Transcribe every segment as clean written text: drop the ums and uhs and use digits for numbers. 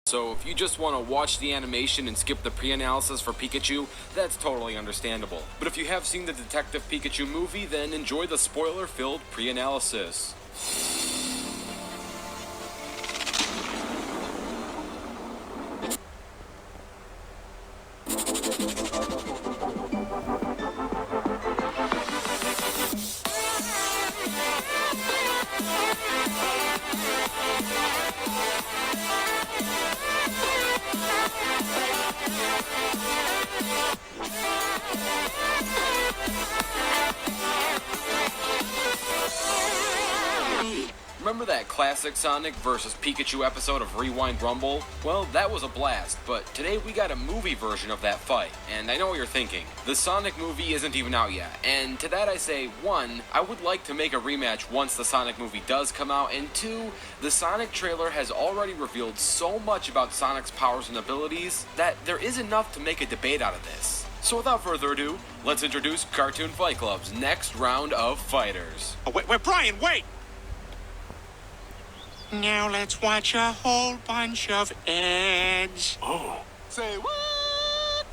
So if you just want to watch the animation and skip the pre-analysis for Pikachu, that's totally understandable. But if you have seen the Detective Pikachu movie, then enjoy the spoiler-filled pre-analysis. Remember that classic Sonic vs. Pikachu episode of Rewind Rumble? Well, that was a blast, but today we got a movie version of that fight. And I know what you're thinking. The Sonic movie isn't even out yet. And to that I say, 1, I would like to make a rematch once the Sonic movie does come out, and 2, the Sonic trailer has already revealed so much about Sonic's powers and abilities that there is enough to make a debate out of this. So without further ado, let's introduce Cartoon Fight Club's next round of fighters. Oh, wait, Brian, wait! Now let's watch a whole bunch of ads. Oh. Say what?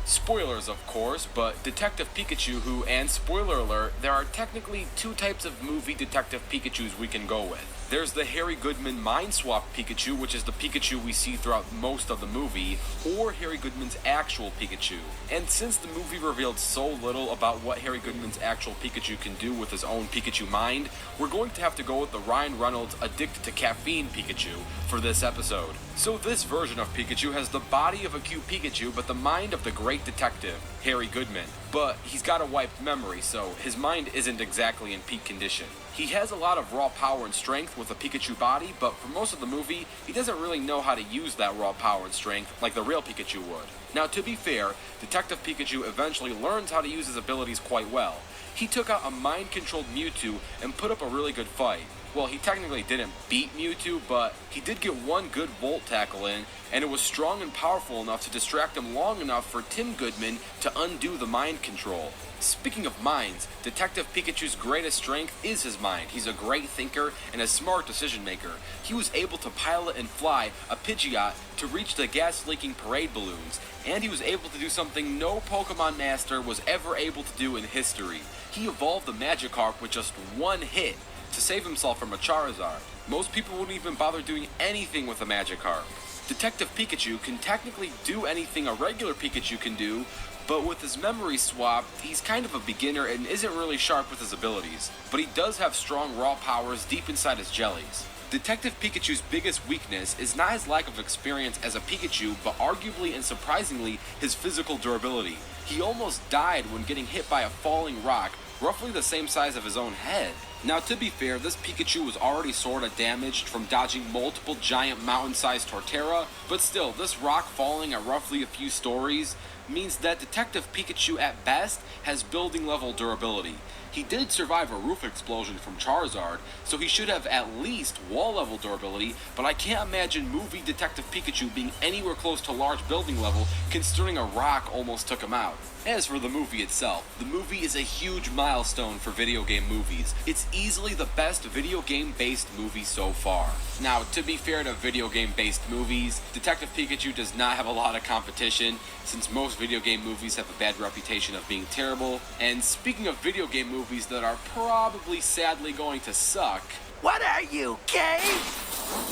Spoilers, of course, but Detective Pikachu and spoiler alert, there are technically 2 types of movie Detective Pikachus we can go with. There's the Harry Goodman Mind Swap Pikachu, which is the Pikachu we see throughout most of the movie, or Harry Goodman's actual Pikachu. And since the movie revealed so little about what Harry Goodman's actual Pikachu can do with his own Pikachu mind, we're going to have to go with the Ryan Reynolds Addicted to Caffeine Pikachu for this episode. So this version of Pikachu has the body of a cute Pikachu, but the mind of the great detective, Harry Goodman. But he's got a wiped memory, so his mind isn't exactly in peak condition. He has a lot of raw power and strength with a Pikachu body, but for most of the movie, he doesn't really know how to use that raw power and strength like the real Pikachu would. Now, to be fair, Detective Pikachu eventually learns how to use his abilities quite well. He took out a mind-controlled Mewtwo and put up a really good fight. Well, he technically didn't beat Mewtwo, but he did get one good Volt tackle in, and it was strong and powerful enough to distract him long enough for Tim Goodman to undo the mind control. Speaking of minds, Detective Pikachu's greatest strength is his mind. He's a great thinker and a smart decision maker. He was able to pilot and fly a Pidgeot to reach the gas-leaking parade balloons, and he was able to do something no Pokemon master was ever able to do in history. He evolved the Magikarp with just one hit to save himself from a Charizard. Most people wouldn't even bother doing anything with a Magikarp. Detective Pikachu can technically do anything a regular Pikachu can do, but with his memory swap, he's kind of a beginner and isn't really sharp with his abilities. But he does have strong raw powers deep inside his jellies. Detective Pikachu's biggest weakness is not his lack of experience as a Pikachu, but arguably and surprisingly, his physical durability. He almost died when getting hit by a falling rock, roughly the same size of his own head. Now, to be fair, this Pikachu was already sorta damaged from dodging multiple giant mountain-sized Torterra, but still, this rock falling at roughly a few stories means that Detective Pikachu at best has building level durability. He did survive a roof explosion from Charizard, so he should have at least wall level durability, but I can't imagine movie Detective Pikachu being anywhere close to large building level considering a rock almost took him out. As for the movie itself, the movie is a huge milestone for video game movies. It's easily the best video game based movie so far. Now, to be fair to video game based movies, Detective Pikachu does not have a lot of competition since most video game movies have a bad reputation of being terrible. And speaking of video game movies that are probably sadly going to suck, What are you, gay?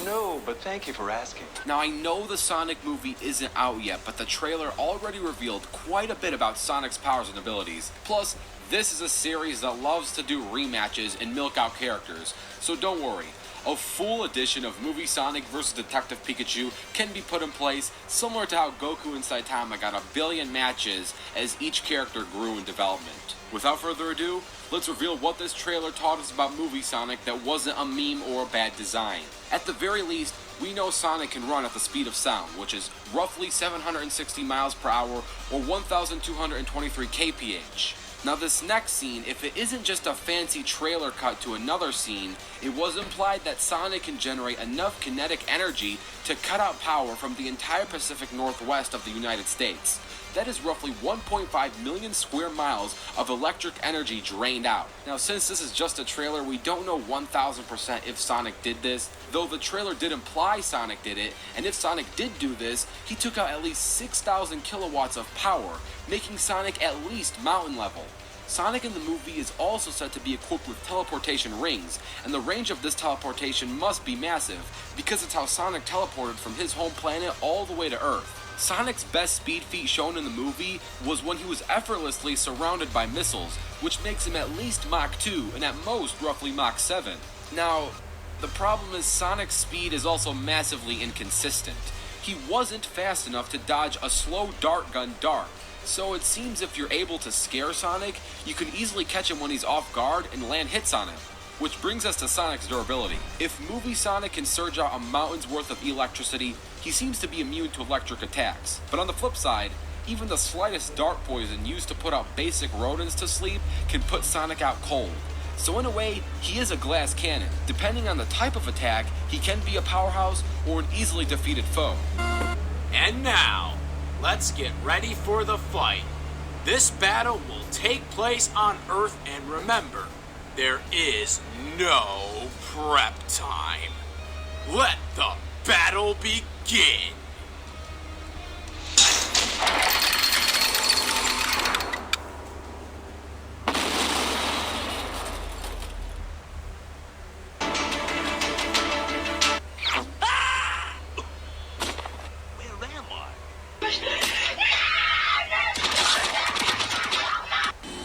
No, but thank you for asking. Now, I know the Sonic movie isn't out yet, but the trailer already revealed quite a bit about Sonic's powers and abilities. Plus, this is a series that loves to do rematches and milk out characters, so don't worry. A full edition of Movie Sonic vs. Detective Pikachu can be put in place, similar to how Goku and Saitama got a billion matches as each character grew in development. Without further ado, let's reveal what this trailer taught us about Movie Sonic that wasn't a meme or a bad design. At the very least, we know Sonic can run at the speed of sound, which is roughly 760 miles per hour or 1,223 kph. Now this next scene, if it isn't just a fancy trailer cut to another scene, it was implied that Sonic can generate enough kinetic energy to cut out power from the entire Pacific Northwest of the United States. That is roughly 1.5 million square miles of electric energy drained out. Now, since this is just a trailer, we don't know 1000% if Sonic did this, though the trailer did imply Sonic did it, and if Sonic did do this, he took out at least 6,000 kilowatts of power, making Sonic at least mountain level. Sonic in the movie is also said to be equipped with teleportation rings, and the range of this teleportation must be massive, because it's how Sonic teleported from his home planet all the way to Earth. Sonic's best speed feat shown in the movie was when he was effortlessly surrounded by missiles, which makes him at least Mach 2 and at most roughly Mach 7. Now, the problem is Sonic's speed is also massively inconsistent. He wasn't fast enough to dodge a slow dart gun dart. So it seems if you're able to scare Sonic, you can easily catch him when he's off guard and land hits on him. Which brings us to Sonic's durability. If movie Sonic can surge out a mountain's worth of electricity, he seems to be immune to electric attacks. But on the flip side, even the slightest dart poison used to put out basic rodents to sleep can put Sonic out cold. So in a way, he is a glass cannon. Depending on the type of attack, he can be a powerhouse or an easily defeated foe. And now, let's get ready for the fight. This battle will take place on Earth, and remember, there is no prep time. Let the battle begin.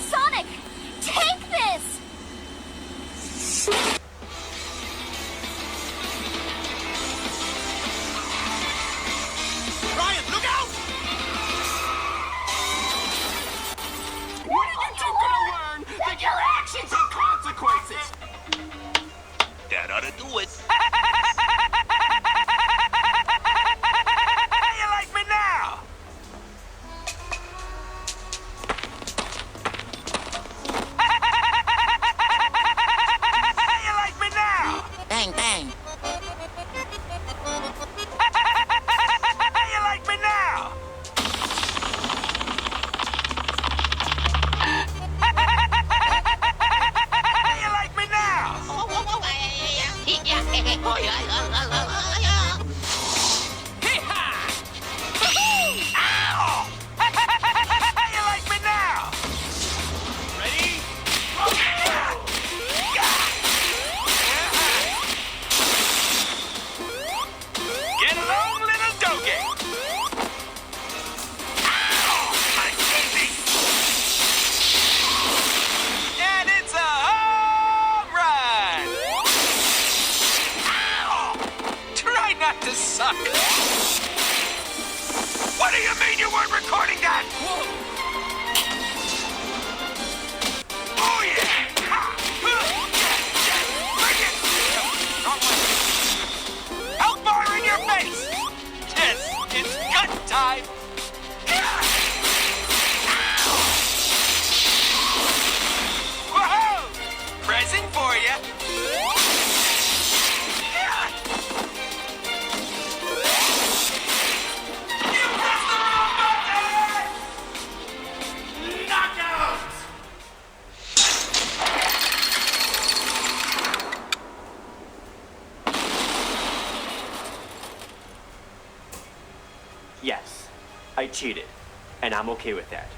Sonic, take this! Ryan, look out! When are you two gonna learn that your actions have consequences? That ought to do it. How you like me now? How you like me now? Bang, bang. How you like me now? How you like me now? Ow! How you like me now? Ready? Get along, little doggy. Ow! My goodness! And it's a home run! Ow! Try not to suck. What do you mean you weren't recording that? Oh, yeah! Ha! Bring it! Wrong way. Hellfire in your face! Yes, it's gut time! Whoa! Present for you! You pressed the wrong button! Knockout! Yes, I cheated, and I'm okay with that.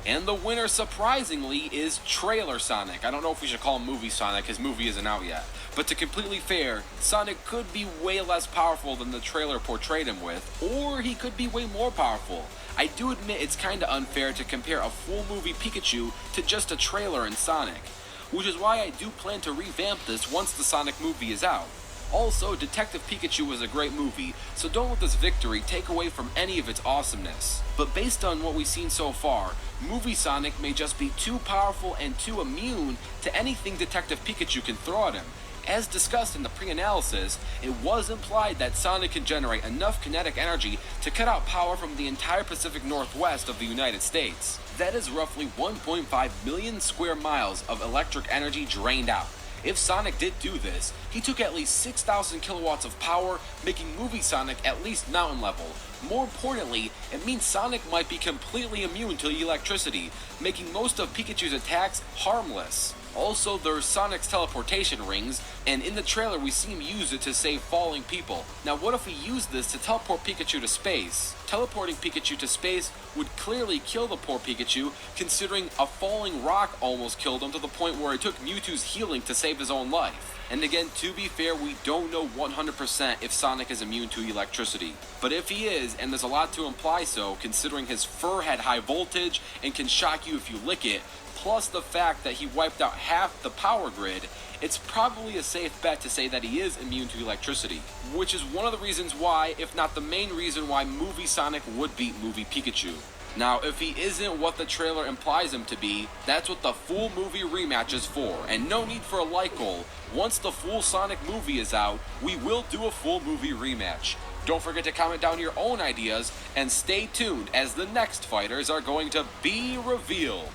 And the winner, surprisingly, is Trailer Sonic. I don't know if we should call him Movie Sonic, his movie isn't out yet. But to completely fair, Sonic could be way less powerful than the trailer portrayed him with, or he could be way more powerful. I do admit it's kinda unfair to compare a full movie Pikachu to just a trailer in Sonic, which is why I do plan to revamp this once the Sonic movie is out. Also, Detective Pikachu was a great movie, so don't let this victory take away from any of its awesomeness. But based on what we've seen so far, Movie Sonic may just be too powerful and too immune to anything Detective Pikachu can throw at him. As discussed in the pre-analysis, it was implied that Sonic can generate enough kinetic energy to cut out power from the entire Pacific Northwest of the United States. That is roughly 1.5 million square miles of electric energy drained out. If Sonic did do this, he took at least 6,000 kilowatts of power, making movie Sonic at least mountain level. More importantly, it means Sonic might be completely immune to electricity, making most of Pikachu's attacks harmless. Also, there's Sonic's teleportation rings, and in the trailer we see him use it to save falling people. Now what if we use this to teleport Pikachu to space? Teleporting Pikachu to space would clearly kill the poor Pikachu, considering a falling rock almost killed him to the point where it took Mewtwo's healing to save his own life. And again, to be fair, we don't know 100% if Sonic is immune to electricity. But if he is, and there's a lot to imply so, considering his fur had high voltage and can shock you if you lick it, plus the fact that he wiped out half the power grid, it's probably a safe bet to say that he is immune to electricity. Which is one of the reasons why, if not the main reason why movie Sonic would beat movie Pikachu. Now, if he isn't what the trailer implies him to be, that's what the full movie rematch is for, and no need for a like goal. Once the full Sonic movie is out, we will do a full movie rematch. Don't forget to comment down your own ideas, and stay tuned as the next fighters are going to be revealed.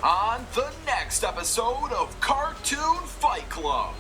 On the next episode of Cartoon Fight Club.